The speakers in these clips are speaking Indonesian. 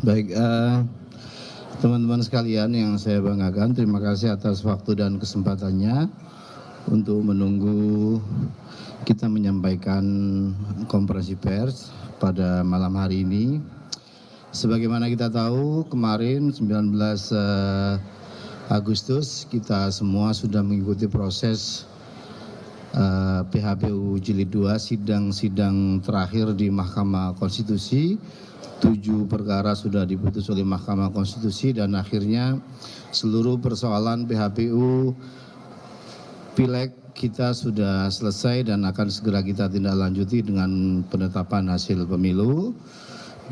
Baik, teman-teman sekalian yang saya banggakan, terima kasih atas waktu dan kesempatannya untuk menunggu kita menyampaikan konferensi pers pada malam hari ini. Sebagaimana kita tahu, kemarin 19 Agustus kita semua sudah mengikuti proses PHPU Jilid 2, sidang terakhir di Mahkamah Konstitusi. 7 perkara sudah diputus oleh Mahkamah Konstitusi dan akhirnya seluruh persoalan PHPU Pileg kita sudah selesai dan akan segera kita tindak lanjuti dengan penetapan hasil pemilu.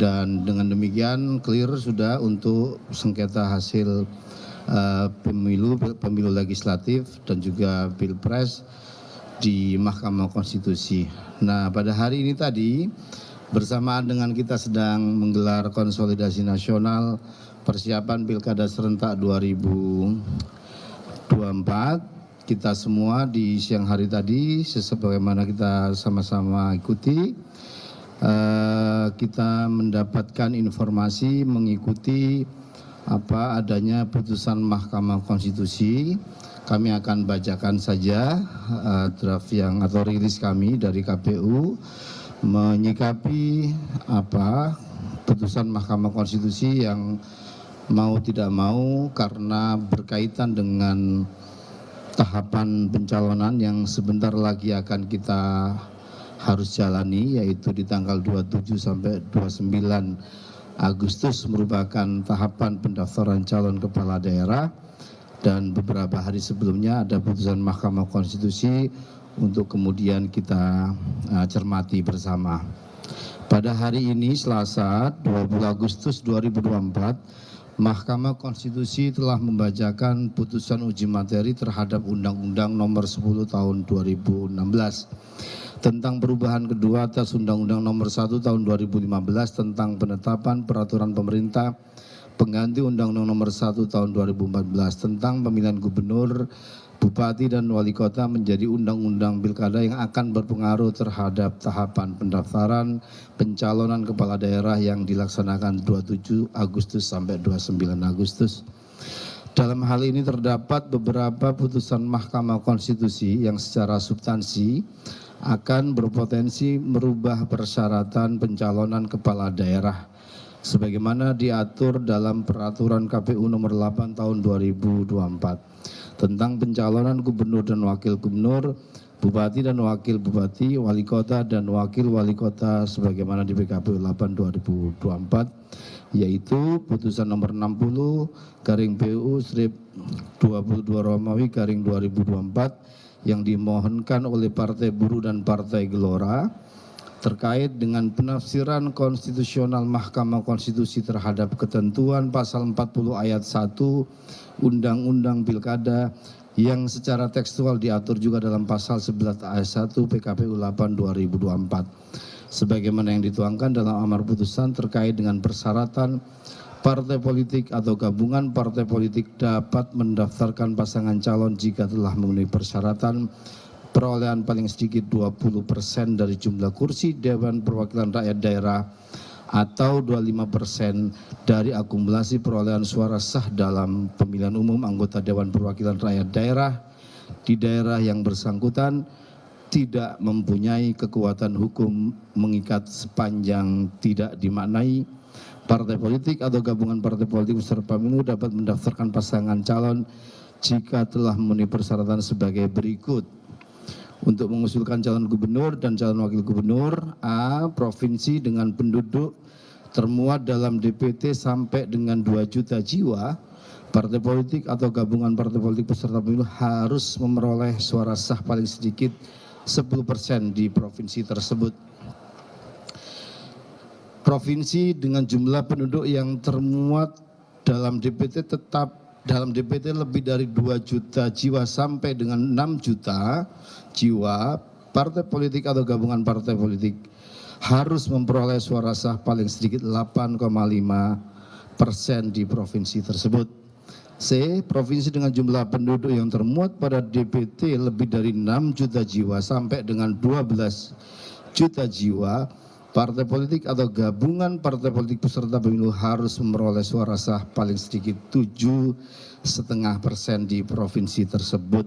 Dan dengan demikian clear sudah untuk sengketa hasil pemilu legislatif dan juga pilpres di Mahkamah Konstitusi. Nah, pada hari ini tadi bersamaan dengan kita sedang menggelar konsolidasi nasional persiapan Pilkada serentak 2024, kita semua di siang hari tadi sebagaimana kita sama-sama ikuti, kita mendapatkan informasi mengikuti adanya putusan Mahkamah Konstitusi. Kami akan bacakan saja draft atau rilis kami dari KPU menyikapi putusan Mahkamah Konstitusi yang mau tidak mau karena berkaitan dengan tahapan pencalonan yang sebentar lagi akan kita harus jalani, yaitu di tanggal 27 sampai 29 Agustus merupakan tahapan pendaftaran calon kepala daerah, dan beberapa hari sebelumnya ada putusan Mahkamah Konstitusi untuk kemudian kita cermati bersama. Pada hari ini Selasa 20 Agustus 2024, Mahkamah Konstitusi telah membacakan putusan uji materi terhadap Undang-Undang Nomor 10 Tahun 2016 tentang perubahan kedua atas Undang-Undang Nomor 1 Tahun 2015 tentang penetapan peraturan pemerintah pengganti Undang-Undang Nomor 1 Tahun 2014 tentang pemilihan gubernur, bupati dan wali kota menjadi undang-undang pilkada yang akan berpengaruh terhadap tahapan pendaftaran pencalonan kepala daerah yang dilaksanakan 27 Agustus sampai 29 Agustus. Dalam hal ini terdapat beberapa putusan Mahkamah Konstitusi yang secara substansi akan berpotensi merubah persyaratan pencalonan kepala daerah sebagaimana diatur dalam Peraturan KPU Nomor 8 Tahun 2024 tentang pencalonan gubernur dan wakil gubernur, bupati dan wakil bupati, wali kota dan wakil wali kota sebagaimana di PKPU 8 2024, yaitu putusan nomor 60/PU/22/2024 yang dimohonkan oleh Partai Buruh dan Partai Gelora terkait dengan penafsiran konstitusional Mahkamah Konstitusi terhadap ketentuan pasal 40 ayat 1 Undang-Undang Pilkada yang secara tekstual diatur juga dalam pasal 11 ayat 1 PKPU 8 2024 sebagaimana yang dituangkan dalam amar putusan terkait dengan persyaratan partai politik atau gabungan partai politik dapat mendaftarkan pasangan calon jika telah memenuhi persyaratan perolehan paling sedikit 20% dari jumlah kursi Dewan Perwakilan Rakyat Daerah atau 25% dari akumulasi perolehan suara sah dalam pemilihan umum anggota Dewan Perwakilan Rakyat Daerah di daerah yang bersangkutan tidak mempunyai kekuatan hukum mengikat sepanjang tidak dimaknai partai politik atau gabungan partai politik peserta pemilu dapat mendaftarkan pasangan calon jika telah memenuhi persyaratan sebagai berikut. Untuk mengusulkan calon gubernur dan calon wakil gubernur, A. Provinsi dengan penduduk termuat dalam DPT sampai dengan 2 juta jiwa, partai politik atau gabungan partai politik peserta pemilu harus memperoleh suara sah paling sedikit 10% di provinsi tersebut. Provinsi dengan jumlah penduduk yang termuat dalam DPT tetap dalam DPT lebih dari 2 juta jiwa sampai dengan 6 juta jiwa, partai politik atau gabungan partai politik harus memperoleh suara sah paling sedikit 8,5% di provinsi tersebut. C. Provinsi dengan jumlah penduduk yang termuat pada DPT lebih dari 6 juta jiwa sampai dengan 12 juta jiwa, partai politik atau gabungan partai politik peserta pemilu harus memperoleh suara sah paling sedikit 7,5% di provinsi tersebut.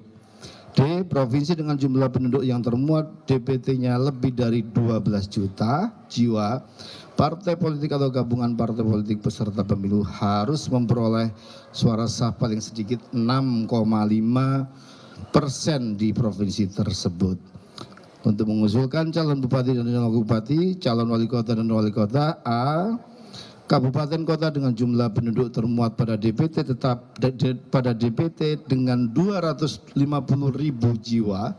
D. Provinsi dengan jumlah penduduk yang termuat DPT-nya lebih dari 12 juta jiwa, partai politik atau gabungan partai politik peserta pemilu harus memperoleh suara sah paling sedikit 6,5% di provinsi tersebut. Untuk mengusulkan calon bupati dan wakil bupati, calon wali kota dan wali kota, A. Kabupaten kota dengan jumlah penduduk termuat pada DPT dengan 250.000 jiwa,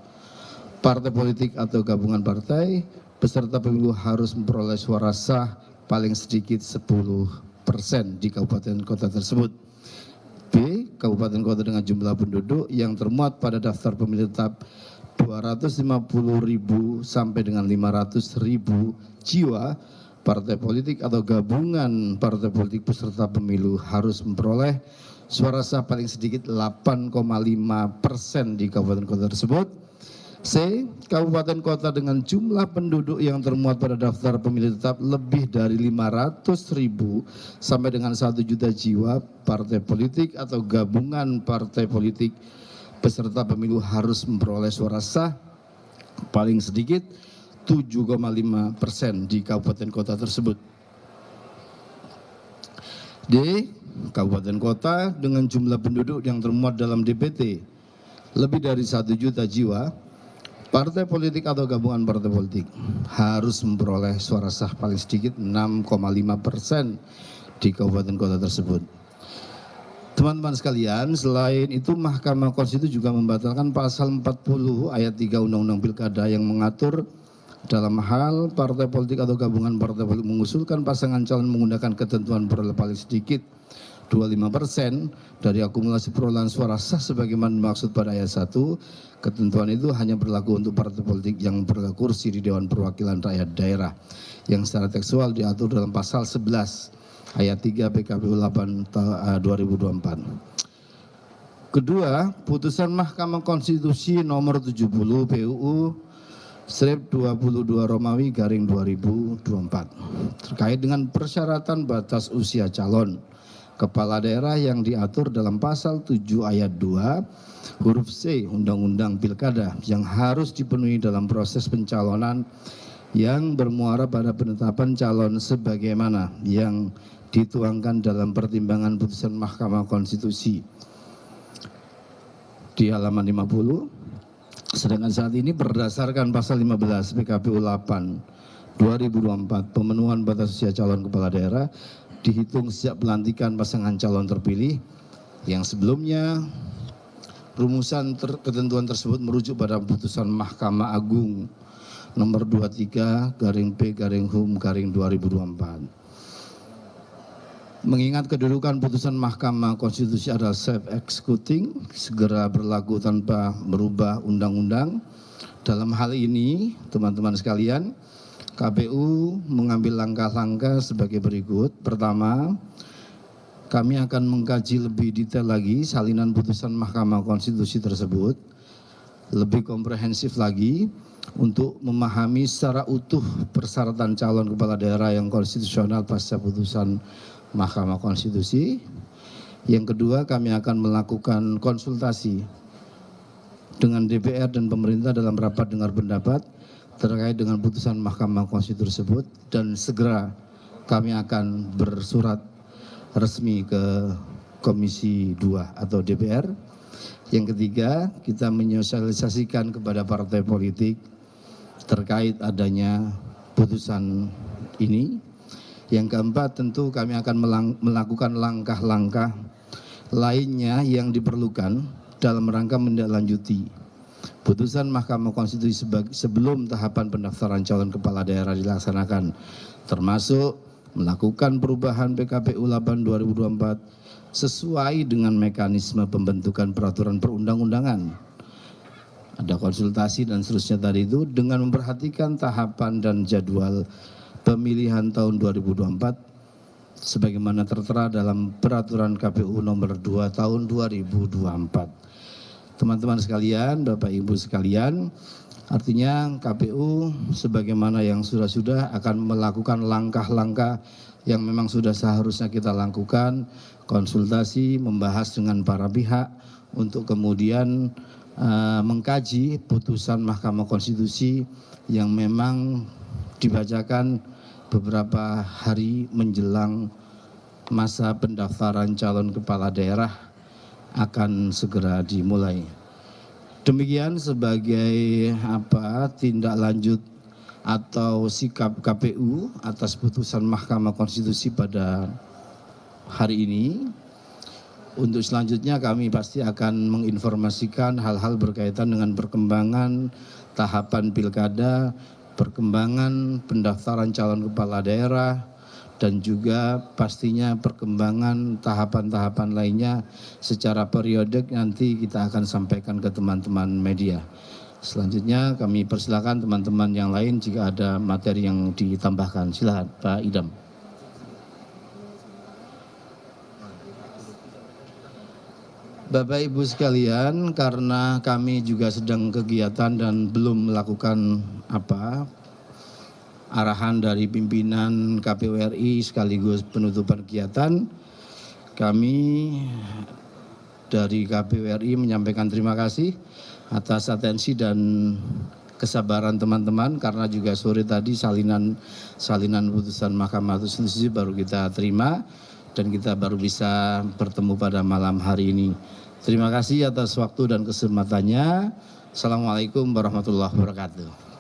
partai politik atau gabungan partai peserta pemilu harus memperoleh suara sah paling sedikit 10% di kabupaten kota tersebut. B. Kabupaten kota dengan jumlah penduduk yang termuat pada daftar pemilih tetap 250.000 sampai dengan 500.000 jiwa, partai politik atau gabungan partai politik peserta pemilu harus memperoleh suara sah paling sedikit 8,5% di kabupaten kota tersebut. C. Kabupaten kota dengan jumlah penduduk yang termuat pada daftar pemilih tetap lebih dari 500.000 sampai dengan 1 juta jiwa, partai politik atau gabungan partai politik peserta pemilu harus memperoleh suara sah paling sedikit 7,5% di kabupaten kota tersebut. D. Kabupaten kota dengan jumlah penduduk yang termuat dalam DPT lebih dari 1 juta jiwa, partai politik atau gabungan partai politik harus memperoleh suara sah paling sedikit 6,5% di kabupaten kota tersebut. Teman-teman sekalian, selain itu Mahkamah Konstitusi juga membatalkan pasal 40 ayat 3 Undang-Undang Pilkada yang mengatur dalam hal partai politik atau gabungan partai politik mengusulkan pasangan calon menggunakan ketentuan peroleh paling sedikit 25% dari akumulasi perolehan suara sah sebagaimana dimaksud pada ayat 1. Ketentuan itu hanya berlaku untuk partai politik yang berhak kursi di Dewan Perwakilan Rakyat Daerah yang secara tekstual diatur dalam pasal 11 ayat 3 PKPU 8 2024. Kedua, putusan Mahkamah Konstitusi nomor 70 PUU Strip 22 Romawi garing 2024 terkait dengan persyaratan batas usia calon kepala daerah yang diatur dalam pasal 7 ayat 2 huruf C Undang-Undang Pilkada yang harus dipenuhi dalam proses pencalonan yang bermuara pada penetapan calon sebagaimana yang dituangkan dalam pertimbangan putusan Mahkamah Konstitusi di halaman 50. Sedangkan saat ini berdasarkan pasal 15 PKPU 8 2024 pemenuhan batas usia calon kepala daerah dihitung sejak pelantikan pasangan calon terpilih yang sebelumnya rumusan ketentuan tersebut merujuk pada putusan Mahkamah Agung nomor 23 garing P garing HUM garing 2024. Mengingat kedudukan putusan Mahkamah Konstitusi adalah self-executing, segera berlaku tanpa merubah undang-undang. Dalam hal ini, teman-teman sekalian, KPU mengambil langkah-langkah sebagai berikut. Pertama, kami akan mengkaji lebih detail lagi salinan putusan Mahkamah Konstitusi tersebut, lebih komprehensif lagi untuk memahami secara utuh persyaratan calon kepala daerah yang konstitusional pasca putusan Mahkamah Konstitusi. Yang kedua, kami akan melakukan konsultasi dengan DPR dan pemerintah dalam rapat dengar pendapat terkait dengan putusan Mahkamah Konstitusi tersebut dan segera kami akan bersurat resmi ke Komisi 2 atau DPR. Yang ketiga, kita menyosialisasikan kepada partai politik terkait adanya putusan ini. Yang keempat, tentu kami akan melakukan langkah-langkah lainnya yang diperlukan dalam rangka menindaklanjuti putusan Mahkamah Konstitusi sebelum tahapan pendaftaran calon kepala daerah dilaksanakan, termasuk melakukan perubahan PKPU 8 2024 sesuai dengan mekanisme pembentukan peraturan perundang-undangan. Ada konsultasi dan seterusnya tadi itu dengan memperhatikan tahapan dan jadwal pemilihan tahun 2024 sebagaimana tertera dalam peraturan KPU nomor 2 tahun 2024. Teman-teman sekalian, Bapak Ibu sekalian, Artinya KPU sebagaimana yang sudah akan melakukan langkah-langkah yang memang sudah seharusnya kita lakukan, konsultasi, membahas dengan para pihak untuk kemudian mengkaji putusan Mahkamah Konstitusi yang memang dibacakan beberapa hari menjelang masa pendaftaran calon kepala daerah akan segera dimulai. Demikian sebagai tindak lanjut atau sikap KPU atas putusan Mahkamah Konstitusi pada hari ini. Untuk selanjutnya kami pasti akan menginformasikan hal-hal berkaitan dengan perkembangan tahapan pilkada, perkembangan pendaftaran calon kepala daerah, dan juga pastinya perkembangan tahapan-tahapan lainnya secara periodik nanti kita akan sampaikan ke teman-teman media. Selanjutnya kami persilakan teman-teman yang lain jika ada materi yang ditambahkan. Silakan Pak Idam. Bapak Ibu sekalian, karena kami juga sedang kegiatan dan belum melakukan arahan dari pimpinan KPU RI sekaligus penutupan kegiatan, kami dari KPU RI menyampaikan terima kasih atas atensi dan kesabaran teman-teman, karena juga sore tadi salinan putusan Mahkamah Konstitusi baru kita terima dan kita baru bisa bertemu pada malam hari ini. Terima kasih atas waktu dan kesempatannya. Assalamualaikum warahmatullahi wabarakatuh.